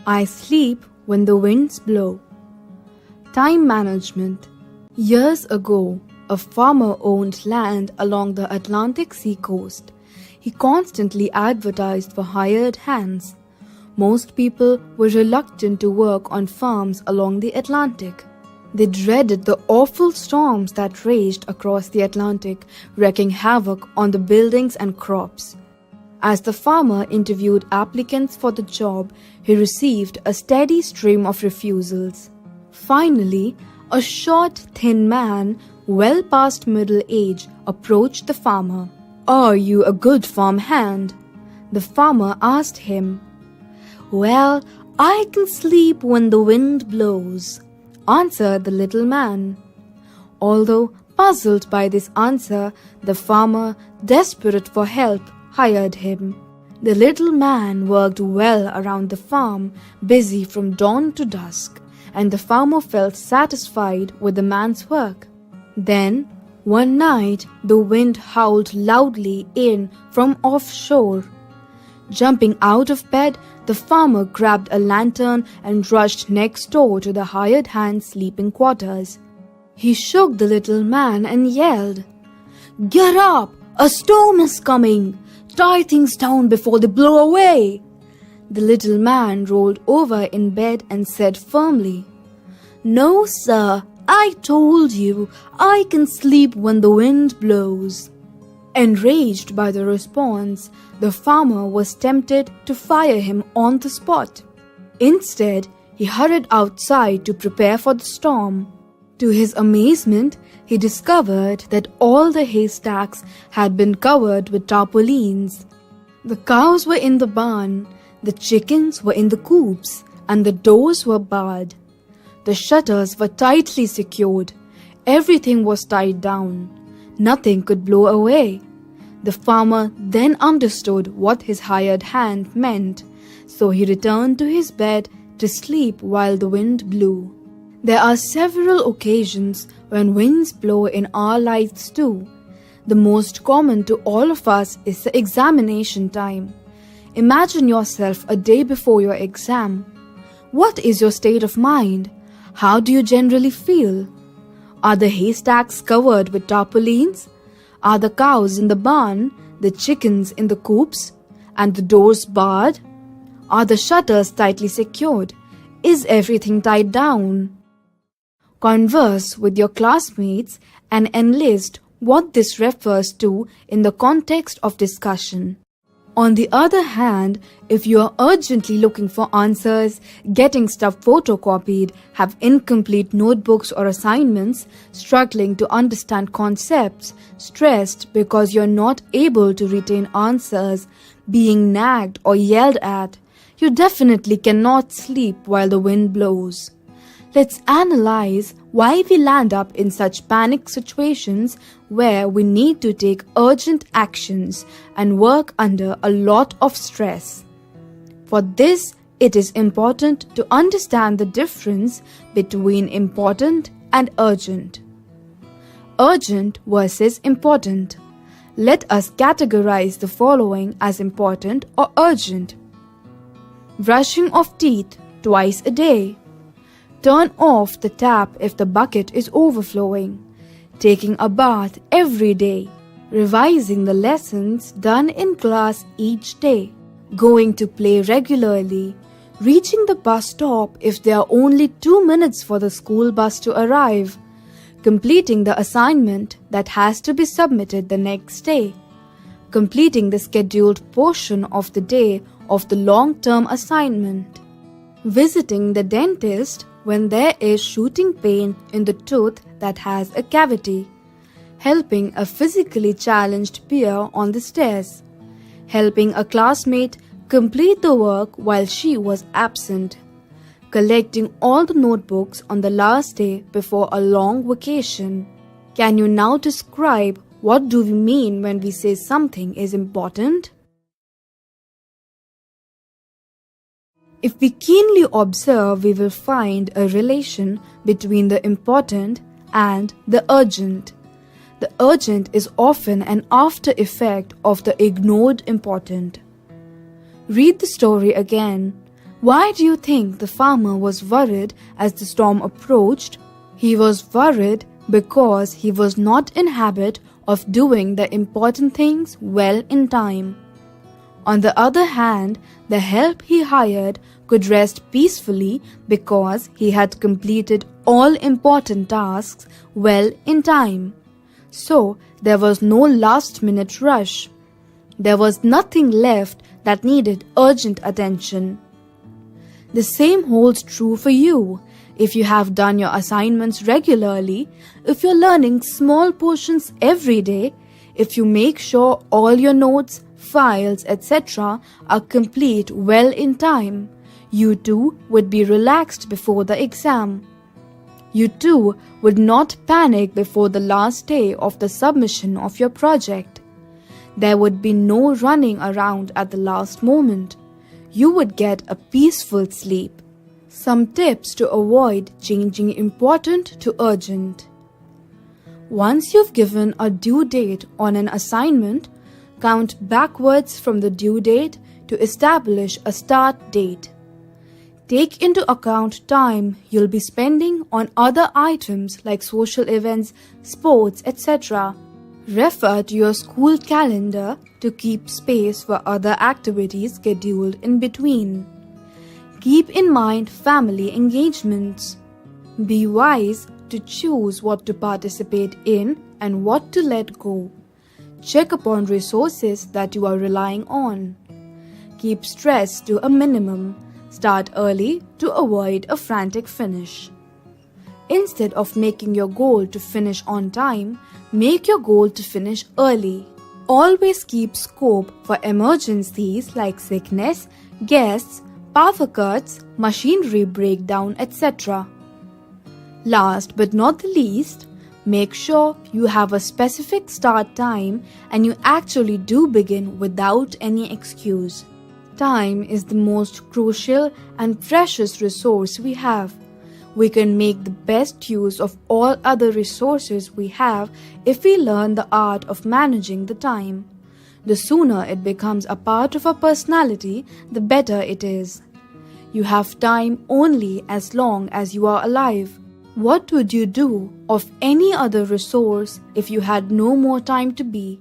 I sleep when the winds blow. Time management. Years ago, a farmer owned land along the Atlantic Sea coast. He constantly advertised for hired hands. Most people were reluctant to work on farms along the Atlantic. They dreaded the awful storms that raged across the Atlantic, wreaking havoc on the buildings and crops. As the farmer interviewed applicants for the job, he received a steady stream of refusals. Finally, a short, thin man, well past middle age, approached the farmer. "Are you a good farm hand?" The farmer asked him. "Well, I can sleep when the wind blows," answered the little man. Although puzzled by this answer, the farmer, desperate for help, hired him. The little man worked well around the farm, busy from dawn to dusk, and the farmer felt satisfied with the man's work. Then, one night, the wind howled loudly in from offshore. Jumping out of bed, the farmer grabbed a lantern and rushed next door to the hired hand's sleeping quarters. He shook the little man and yelled, "Get up! A storm is coming! Tie things down before they blow away!" The little man rolled over in bed and said firmly, "No, sir, I told you, I can sleep when the wind blows." Enraged by the response, the farmer was tempted to fire him on the spot. Instead, he hurried outside to prepare for the storm. To his amazement, he discovered that all the haystacks had been covered with tarpaulins. The cows were in the barn, the chickens were in the coops, and the doors were barred. The shutters were tightly secured. Everything was tied down. Nothing could blow away. The farmer then understood what his hired hand meant, so he returned to his bed to sleep while the wind blew. There are several occasions when winds blow in our lives too. The most common to all of us is the examination time. Imagine yourself a day before your exam. What is your state of mind? How do you generally feel? Are the haystacks covered with tarpaulins? Are the cows in the barn, the chickens in the coops, and the doors barred? Are the shutters tightly secured? Is everything tied down? Converse with your classmates and enlist what this refers to in the context of discussion. On the other hand, if you are urgently looking for answers, getting stuff photocopied, have incomplete notebooks or assignments, struggling to understand concepts, stressed because you're not able to retain answers, being nagged or yelled at, you definitely cannot sleep while the wind blows. Let's analyze why we land up in such panic situations where we need to take urgent actions and work under a lot of stress. For this, it is important to understand the difference between important and urgent. Urgent versus important. Let us categorize the following as important or urgent. Brushing of teeth twice a day. Turn off the tap if the bucket is overflowing. Taking a bath every day. Revising the lessons done in class each day. Going to play regularly. Reaching the bus stop if there are only 2 minutes for the school bus to arrive. Completing the assignment that has to be submitted the next day. Completing the scheduled portion of the day of the long-term assignment. Visiting the dentist when there is shooting pain in the tooth that has a cavity. Helping a physically challenged peer on the stairs. Helping a classmate complete the work while she was absent. Collecting all the notebooks on the last day before a long vacation. Can you now describe what do we mean when we say something is important? If we keenly observe, we will find a relation between the important and the urgent. The urgent is often an after effect of the ignored important. Read the story again. Why do you think the farmer was worried as the storm approached? He was worried because he was not in habit of doing the important things well in time. On the other hand, the help he hired could rest peacefully because he had completed all important tasks well in time. So there was no last-minute rush. There was nothing left that needed urgent attention. The same holds true for you. If you have done your assignments regularly, if you're learning small portions every day, if you make sure all your notes, files, etc. are complete well in time, you too would be relaxed before the exam. You too would not panic before the last day of the submission of your project. There would be no running around at the last moment. You would get a peaceful sleep. Some tips to avoid changing important to urgent. Once you've given a due date on an assignment, count backwards from the due date to establish a start date. Take into account time you'll be spending on other items like social events, sports, etc. Refer to your school calendar to keep space for other activities scheduled in between. Keep in mind family engagements. Be wise to choose what to participate in and what to let go. Check upon resources that you are relying on. Keep stress to a minimum. Start early to avoid a frantic finish. Instead of making your goal to finish on time, make your goal to finish early. Always keep scope for emergencies like sickness, guests, power cuts, machinery breakdown, etc. Last but not the least, make sure you have a specific start time and you actually do begin without any excuse. Time is the most crucial and precious resource we have. We can make the best use of all other resources we have if we learn the art of managing the time. The sooner it becomes a part of our personality, the better it is. You have time only as long as you are alive. What would you do of any other resource if you had no more time to be?